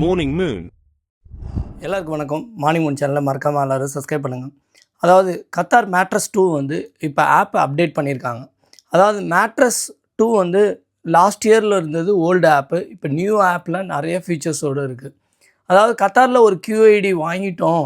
Morning Moon. எல்லாருக்கும் வணக்கம். Morning Moon சேனலை மறக்காமல் எல்லோரும் சப்ஸ்கிரைப் பண்ணுங்கள். அதாவது கத்தார் மேட்ரஸ் 2 வந்து இப்போ ஆப்பை அப்டேட் பண்ணியிருக்காங்க. அதாவது மேட்ரஸ் 2 வந்து லாஸ்ட் இயரில் இருந்தது ஓல்டு ஆப்பு. இப்போ நியூ ஆப்பில் நிறைய ஃபீச்சர்ஸோடு இருக்குது. அதாவது கத்தாரில் ஒரு QID வாங்கிட்டோம்,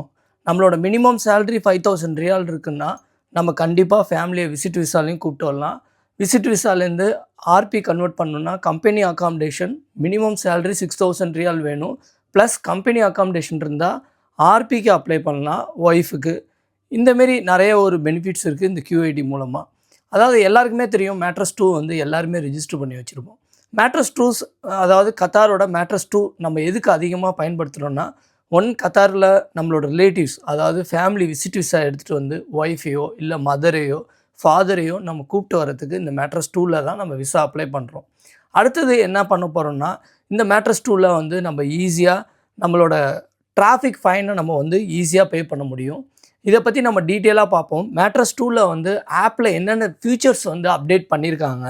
நம்மளோட மினிமம் சேலரி 5000 ரியால் இருக்குன்னா நம்ம கண்டிப்பாக ஃபேமிலியை விசிட் விசாலையும் கூப்பிட்டு வரலாம். விசிட் விசாலேருந்து ஆர்பி கன்வெர்ட் பண்ணணுன்னா கம்பெனி அக்காமடேஷன் மினிமம் சேலரி 6000 ரியால் வேணும். ப்ளஸ் கம்பெனி அக்காமடேஷன் இருந்தால் ஆர்பிக்கு அப்ளை பண்ணலாம் ஒய்ஃபுக்கு. இந்தமாரி நிறைய ஒரு பெனிஃபிட்ஸ் இருக்குது இந்த QID மூலமாக. அதாவது எல்லாருக்குமே தெரியும் மேட்ரஸ் 2 வந்து எல்லாருமே ரிஜிஸ்டர் பண்ணி வச்சுருப்போம். மேட்ரஸ் 2 அதாவது கத்தாரோட மேட்ரஸ் 2 நம்ம எதுக்கு அதிகமாக பயன்படுத்துகிறோன்னா, கத்தாரில் நம்மளோட ரிலேட்டிவ்ஸ் அதாவது ஃபேமிலி விசிட் விசா எடுத்துகிட்டு வந்து ஒய்ஃபையோ இல்லை மதரையோ ஃபாதரையோ நம்ம கூப்பிட்டு வரதுக்கு இந்த மேட்ரஸ் 2ல் தான் நம்ம விசா அப்ளை பண்ணுறோம். அடுத்தது என்ன பண்ண போகிறோம்னா, இந்த மேட்ரஸ் 2ல் வந்து நம்ம ஈஸியாக நம்மளோட டிராஃபிக் ஃபைனை நம்ம வந்து ஈஸியாக பே பண்ண முடியும். இதை பற்றி நம்ம டீட்டெயிலாக பார்ப்போம். மேட்ரஸ் 2ல் வந்து ஆப்பில் என்னென்ன ஃபியூச்சர்ஸ் வந்து அப்டேட் பண்ணியிருக்காங்க,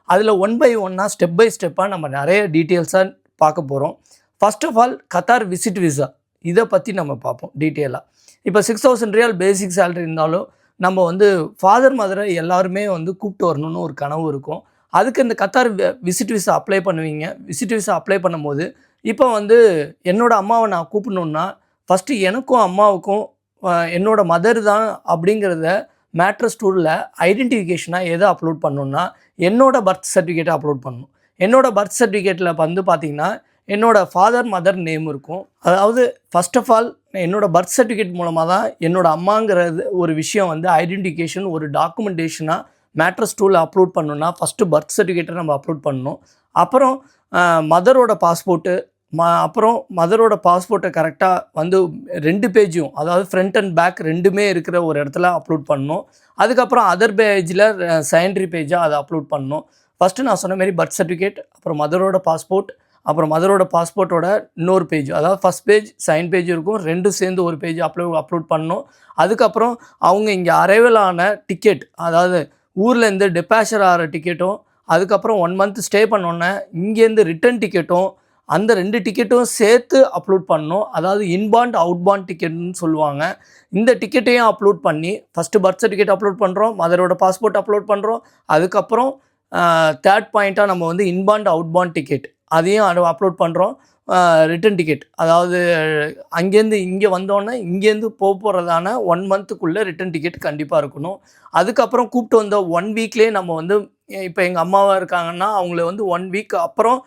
அதில் ஒன் பை ஒன்னாக ஸ்டெப் பை ஸ்டெப்பாக நம்ம நிறைய டீட்டெயில்ஸாக பார்க்க போகிறோம். First of all Qatar visit visa இதை பற்றி நம்ம பார்ப்போம் டீட்டெயிலாக. இப்போ 6000 ரியால் பேசிக் சேலரி இருந்தாலும் நம்ம வந்து ஃபாதர் மதரை எல்லாருமே வந்து கூப்பிட்டு வரணும்னு ஒரு கனவு இருக்கும். அதுக்கு இந்த கத்தார் விசிட் விசா அப்ளை பண்ணுவீங்க. விசிட் விசா அப்ளை பண்ணும்போது இப்போ வந்து என்னோடய அம்மாவை நான் கூப்பிடணுன்னா ஃபஸ்ட்டு எனக்கும் அம்மாவுக்கும் என்னோட மதர் தான் அப்படிங்கிறத மேட்ரஸ் 2ல் ஐடென்டிஃபிகேஷனாக எதை அப்லோட் பண்ணணுன்னா என்னோடய பர்த் சர்டிஃபிகேட்டை அப்லோட் பண்ணணும். என்னோடய பர்த் சர்டிஃபிகேட்டில் வந்து பார்த்திங்கன்னா என்னோடய ஃபாதர் மதர் நேம் இருக்கும். அதாவது ஃபர்ஸ்ட் ஆஃப் ஆல் என்னோடய பர்த் சர்டிஃபிகேட் மூலமாக தான் என்னோடய அம்மாங்கிறது ஒரு விஷயம் வந்து ஐடென்டிஃபிகேஷன் ஒரு டாக்குமெண்டேஷனாக மேட்ரஸ் 2ல் அப்லோட் பண்ணணுன்னா ஃபஸ்ட்டு பர்த் சர்டிஃபிகேட்டை நம்ம அப்லோட் பண்ணணும். அப்புறம் மதரோட பாஸ்போர்ட்டு அப்புறம் மதரோட பாஸ்போர்ட்டை கரெக்டாக வந்து 2 பேஜும் அதாவது ஃப்ரண்ட் அண்ட் பேக் ரெண்டுமே இருக்கிற ஒரு இடத்துல அப்லோட் பண்ணணும். அதுக்கப்புறம் அதர் பேஜில் செகண்டரி பேஜாக அதை அப்லோட் பண்ணணும். ஃபஸ்ட்டு நான் சொன்ன மாதிரி பர்த் சர்டிஃபிகேட், அப்புறம் மதரோட பாஸ்போர்ட், அப்புறம் மதரோட பாஸ்போர்ட்டோட இன்னொரு பேஜ் அதாவது ஃபஸ்ட் பேஜ் செகண்ட் பேஜ் இருக்கும், ரெண்டும் சேர்ந்து ஒரு பேஜ் அப்லோட் பண்ணணும். அதுக்கப்புறம் அவங்க இங்கே அரைவல் ஆன டிக்கெட் அதாவது ஊர்லேருந்து டெபாஷர் ஆகிற டிக்கெட்டும், அதுக்கப்புறம் 1 மந்த் ஸ்டே பண்ணோன்னே இங்கேருந்து ரிட்டன் டிக்கெட்டும், அந்த 2 டிக்கெட்டும் சேர்த்து அப்லோட் பண்ணணும். அதாவது இன்பாண்ட் அவுட்பாண்ட் டிக்கெட்னு சொல்லுவாங்க. இந்த டிக்கெட்டையும் அப்லோட் பண்ணி ஃபஸ்ட்டு பர்த் சர்டிஃபிகேட் அப்லோட் பண்ணுறோம், மதரோட பாஸ்போர்ட் அப்லோட் பண்ணுறோம். அதுக்கப்புறம் தேர்ட் பாயிண்ட்டாக நம்ம வந்து இன்பாண்ட் அவுட்பாண்ட் டிக்கெட் அதையும் அப்லோட் பண்ணுறோம். ரிட்டன் டிக்கெட் அதாவது அங்கேருந்து இங்கே வந்தோன்னே இங்கேருந்து போகிறதான 1 மந்த்துக்குள்ளே ரிட்டன் டிக்கெட் கண்டிப்பாக இருக்கணும். அதுக்கப்புறம் கூப்பிட்டு வந்த 1 வீக்லேயே நம்ம வந்து இப்போ எங்கள் அம்மாவாக இருக்காங்கன்னா அவங்கள வந்து 1 வீக் அப்புறம்